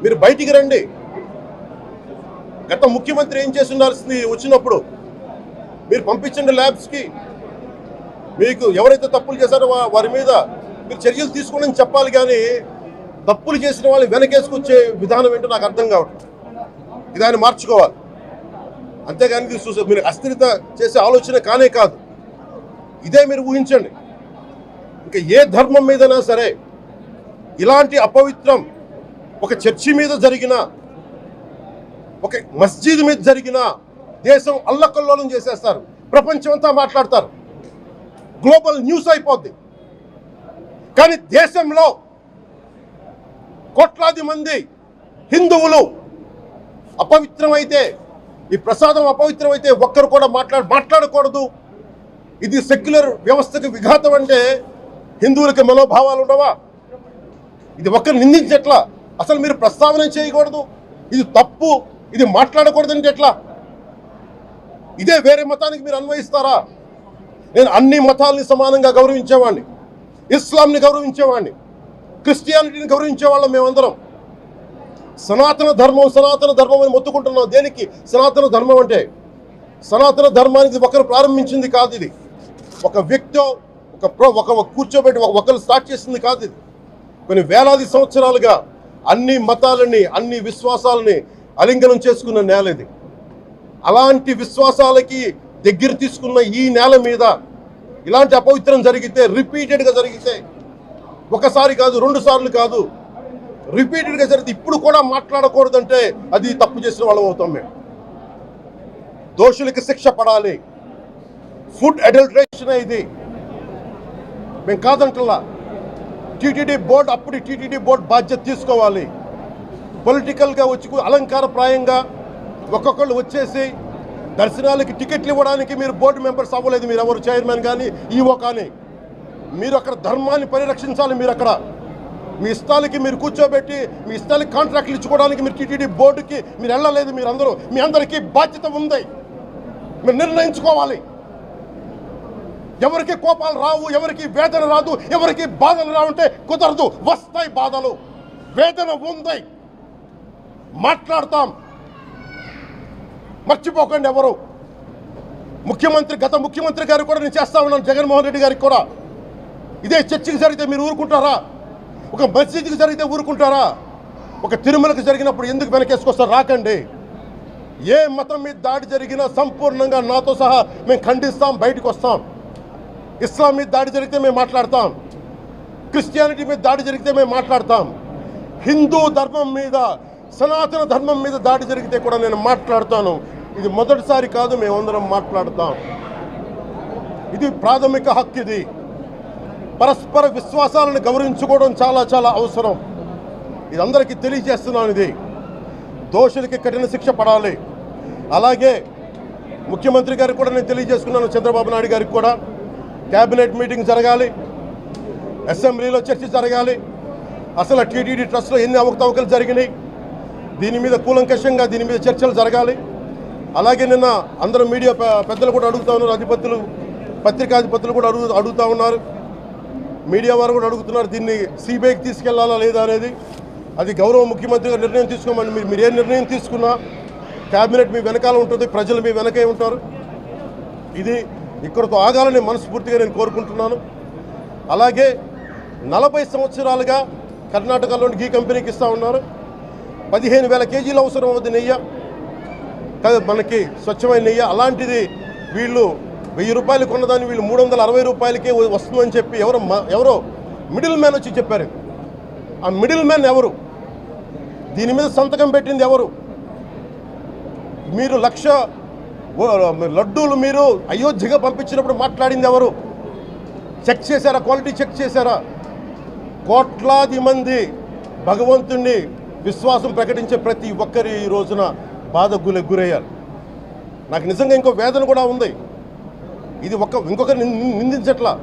మీరు బయటికి రండి. గత ముఖ్యమంత్రి ఏం చేసి ఉండాల్సింది వచ్చినప్పుడు మీరు పంపించండి ల్యాబ్స్కి. మీకు ఎవరైతే తప్పులు చేశారో వారి మీద మీరు చర్యలు తీసుకోండి చెప్పాలి. కానీ తప్పులు చేసిన వాళ్ళు వెనకేసుకొచ్చే విధానం ఏంటో నాకు అర్థం కావట్లేదు. ఇది ఆయన మార్చుకోవాలి. అంతేగాని మీరు అస్థిరత చేసే ఆలోచన కానే కాదు. ఇదే మీరు ఊహించండి. ఇంకా ఏ ధర్మం మీదైనా సరే ఇలాంటి అపవిత్రం ఒక చర్చి మీద జరిగిన, ఒక మస్జిద్ మీద జరిగిన దేశం అల్లకల్లోలం చేసేస్తారు. ప్రపంచం అంతా మాట్లాడతారు. గ్లోబల్ న్యూస్ అయిపోద్ది. కానీ దేశంలో కోట్లాది మంది హిందువులు అపవిత్రమైతే, ఈ ప్రసాదం అపవిత్రమైతే ఒక్కరు కూడా మాట్లాడకూడదు. ఇది సెక్యులర్ వ్యవస్థకు విఘాతం అంటే హిందువులకి మనోభావాలు ఉండవా? ఇది ఒక్కరు నిందించట్లా. అసలు మీరు ప్రస్తావన చేయకూడదు, ఇది తప్పు, ఇది మాట్లాడకూడదంటే ఎట్లా? ఇదే వేరే మతానికి మీరు అన్వయిస్తారా? నేను అన్ని మతాలని సమానంగా గౌరవించేవాడిని. ఇస్లాంని గౌరవించేవాడిని, క్రిస్టియానిటీని గౌరవించేవాళ్ళం మేమందరం. సనాతన ధర్మం అని మొత్తుకుంటున్నాం. దేనికి సనాతన ధర్మం అంటే? సనాతన ధర్మానికి ఒకరు ప్రారంభించింది కాదు. ఇది ఒక వ్యక్తి ఒక కూర్చోబెట్టి ఒకరు స్టార్ట్ చేసింది కాదు. ఇది కొన్ని వేలాది సంవత్సరాలుగా అన్ని మతాలని, అన్ని విశ్వాసాలని అలింగనం చేసుకున్న నేల ఇది. అలాంటి విశ్వాసాలకి దగ్గర తీసుకున్న ఈ నేల మీద ఇలాంటి అపవిత్రం జరిగితే, రిపీటెడ్గా జరిగితే, ఒకసారి కాదు, 2 సార్లు కాదు, రిపీటెడ్గా జరిగితే ఇప్పుడు కూడా మాట్లాడకూడదంటే అది తప్పు చేసిన వాళ్ళం అవుతాం మేము. దోషులకి శిక్ష పడాలి. ఫుడ్ అడల్టరేషన్ ఇది మేము కాదంటలా. టీటీడీ బోర్డు, అప్పుడు టీటీడీ బోర్డు బాధ్యత తీసుకోవాలి. పొలిటికల్గా వచ్చి అలంకారప్రాయంగా ఒక్కొక్కళ్ళు వచ్చేసి దర్శనాలకి టికెట్లు ఇవ్వడానికి మీరు బోర్డు మెంబర్స్ అవ్వలేదు. మీరు ఎవరు చైర్మన్ కానీ ఈవో కానీ. మీరు అక్కడ ధర్మాన్ని పరిరక్షించాలి. మీరు అక్కడ మీ ఇష్టాలకి మీరు కూర్చోబెట్టి మీ ఇష్టాలకి కాంట్రాక్ట్లు ఇచ్చుకోవడానికి మీరు టీటీడీ బోర్డుకి మీరు వెళ్ళలేదు. మీరందరూ, మీ అందరికీ బాధ్యత ఉంది. మీరు నిర్ణయించుకోవాలి. ఎవరికి కోపాలు రావు, ఎవరికి వేదన రాదు, ఎవరికి బాధలు రావుంటే కుదరదు. వస్తాయి బాధలు, వేదన ఉంది, మాట్లాడతాం. మర్చిపోకండి ఎవరు. గత ముఖ్యమంత్రి గారు కూడా నేను చేస్తా ఉన్నాను, జగన్మోహన్ రెడ్డి గారికి కూడా. ఇదే చర్చికి జరిగితే మీరు ఊరుకుంటారా? ఒక మసీదుకి జరిగితే ఊరుకుంటారా? ఒక తిరుమలకి జరిగినప్పుడు ఎందుకు వెనకేసుకొస్తారు? రాకండి. ఏ మతం మీద దాడి జరిగినా సంపూర్ణంగా నాతో సహా మేము ఖండిస్తాం, బయటకు వస్తాం. ఇస్లాం మీద దాడి జరిగితే మేము మాట్లాడతాం, క్రిస్టియానిటీ మీద దాడి జరిగితే మేము మాట్లాడతాం. హిందూ ధర్మం మీద, సనాతన ధర్మం మీద దాడి జరిగితే కూడా నేను మాట్లాడతాను. ఇది మొదటిసారి కాదు, మేమందరం మాట్లాడతాం. ఇది ప్రాథమిక హక్కు. ఇది పరస్పర విశ్వాసాలను గౌరవించుకోవడం చాలా చాలా అవసరం. ఇది అందరికీ తెలియజేస్తున్నాను. ఇది దోషులకి కఠిన శిక్ష పడాలి. అలాగే ముఖ్యమంత్రి గారికి కూడా నేను తెలియజేసుకున్నాను, చంద్రబాబు నాయుడు గారికి కూడా క్యాబినెట్ మీటింగ్ జరగాలి, అసెంబ్లీలో చర్చ జరగాలి. అసలు టీటీడీ ట్రస్ట్లో ఎన్ని అవకతవకలు జరిగినాయి, దీని మీద కూలంకషంగా దీని మీద చర్చలు జరగాలి. అలాగే నిన్న అందరూ మీడియా పెద్దలు కూడా అడుగుతూ ఉన్నారు, పత్రికాధిపతులు కూడా అడుగుతూ ఉన్నారు, మీడియా వారు కూడా అడుగుతున్నారు, దీన్ని సిబిఐకి తీసుకెళ్లాలా లేదా అనేది. అది గౌరవ ముఖ్యమంత్రి గారు నిర్ణయం తీసుకోమని. మీరు ఏ నిర్ణయం తీసుకున్నా క్యాబినెట్ మీ వెనకాల ఉంటుంది, ప్రజలు మీ వెనకే ఉంటారు. ఇది ఇక్కడితో ఆగాలని మనస్ఫూర్తిగా నేను కోరుకుంటున్నాను. అలాగే 40 సంవత్సరాలుగా కర్ణాటకలోని గీ కంపెనీకి ఇస్తూ ఉన్నారు. 15,000 కేజీలు అవసరం అవుతుంది నెయ్యి, మనకి స్వచ్ఛమైన నెయ్యి. అలాంటిది వీళ్ళు 1000 రూపాయలు కొన్నదాన్ని వీళ్ళు 360 రూపాయలకే వస్తుందని చెప్పి ఎవరో మిడిల్ మ్యాన్ వచ్చి చెప్పారు. ఆ మిడిల్ మ్యాన్ ఎవరు? దీని మీద సంతకం పెట్టింది ఎవరు? మీరు 1,00,000 లడ్డూలు మీరు అయోధ్యగా పంపించినప్పుడు మాట్లాడింది ఎవరు? చెక్ చేశారా? క్వాలిటీ చెక్ చేశారా? కోట్లాది మంది భగవంతుణ్ణి విశ్వాసం ప్రకటించే ప్రతి ఒక్కరి ఈ రోజున బాధకు గురయ్యారు. నాకు నిజంగా ఇంకో వేదన కూడా ఉంది. ఇది ఇంకొకరు నిందించట్లా.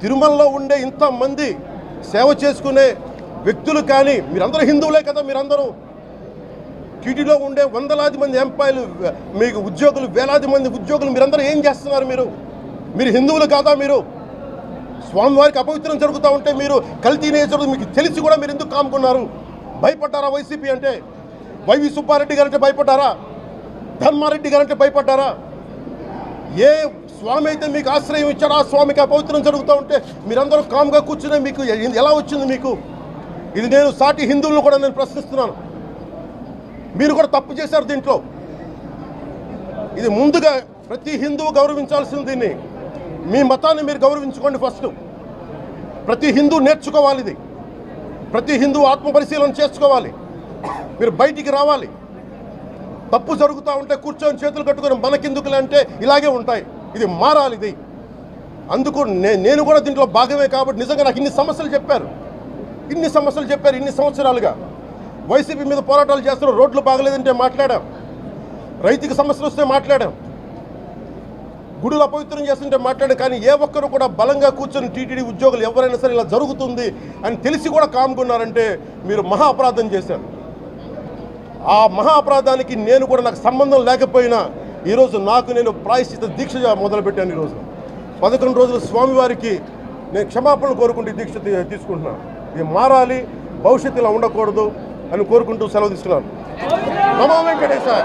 తిరుమలలో ఉండే ఇంతమంది సేవ చేసుకునే వ్యక్తులు కానీ మీరందరూ హిందువులే కదా. మీరందరూ టీటీలో ఉండే వందలాది మంది ఎంప్లాయీలు, మీకు ఉద్యోగులు, వేలాది మంది ఉద్యోగులు, మీరందరూ ఏం చేస్తున్నారు? మీరు హిందువులు కాదా? మీరు స్వామివారికి అపవిత్రం జరుగుతూ ఉంటే మీరు కల్తీ నేచరు మీకు తెలిసి కూడా మీరు ఎందుకు కాముకున్నారు? భయపడ్డారా వైసీపీ అంటే? వైవి సుబ్బారెడ్డి గారంటే భయపడ్డారా? ధర్మారెడ్డి గారంటే భయపడ్డారా? ఏ స్వామి అయితే మీకు ఆశ్రయం ఇచ్చారో ఆ స్వామికి అపవిత్రం జరుగుతూ ఉంటే మీరందరూ కామ్గా కూర్చునే మీకు ఎలా వచ్చింది మీకు? ఇది నేను సాటి హిందువులను కూడా నేను ప్రశ్నిస్తున్నాను. మీరు కూడా తప్పు చేశారు దీంట్లో. ఇది ముందుగా ప్రతి హిందువు గౌరవించాల్సింది దీన్ని. మీ మతాన్ని మీరు గౌరవించుకోండి ఫస్ట్. ప్రతి హిందూ నేర్చుకోవాలి ఇది. ప్రతి హిందూ ఆత్మపరిశీలన చేసుకోవాలి. మీరు బయటికి రావాలి. తప్పు జరుగుతూ ఉంటే కూర్చొని చేతులు కట్టుకొని మనకెందుకులే అంటే ఇలాగే ఉంటాయి. ఇది మారాలి. ఇది అందుకు నేను కూడా దీంట్లో భాగమే. కాబట్టి నిజంగా నాకు ఇన్ని సమస్యలు చెప్పారు ఇన్ని సంవత్సరాలుగా. వైసీపీ మీద పోరాటాలు చేస్తున్నారు. రోడ్లు బాగలేదంటే మాట్లాడాం, రైతుకి సమస్యలు వస్తే మాట్లాడాం, గుడులు అపవిత్రం చేస్తుంటే మాట్లాడాం. కానీ ఏ ఒక్కరు కూడా బలంగా కూర్చొని టీటీడీ ఉద్యోగులు ఎవరైనా సరే ఇలా జరుగుతుంది అని తెలిసి కూడా కామ్గున్నారంటే మీరు మహా అపరాధం చేశారు. ఆ మహా అపరాధానికి నేను కూడా నాకు సంబంధం లేకపోయినా ఈరోజు నేను ప్రాయశ్చిత దీక్ష మొదలుపెట్టాను. ఈరోజు 11 రోజులు స్వామివారికి నేను క్షమాపణలు కోరుకుంటూ ఈ దీక్ష తీసుకుంటున్నాను. ఇది మారాలి, భవిష్యత్తు ఇలా ఉండకూడదు అని కోరుకుంటూ సెలవు తీసుకున్నాను. నమో వెంకటేశాయ.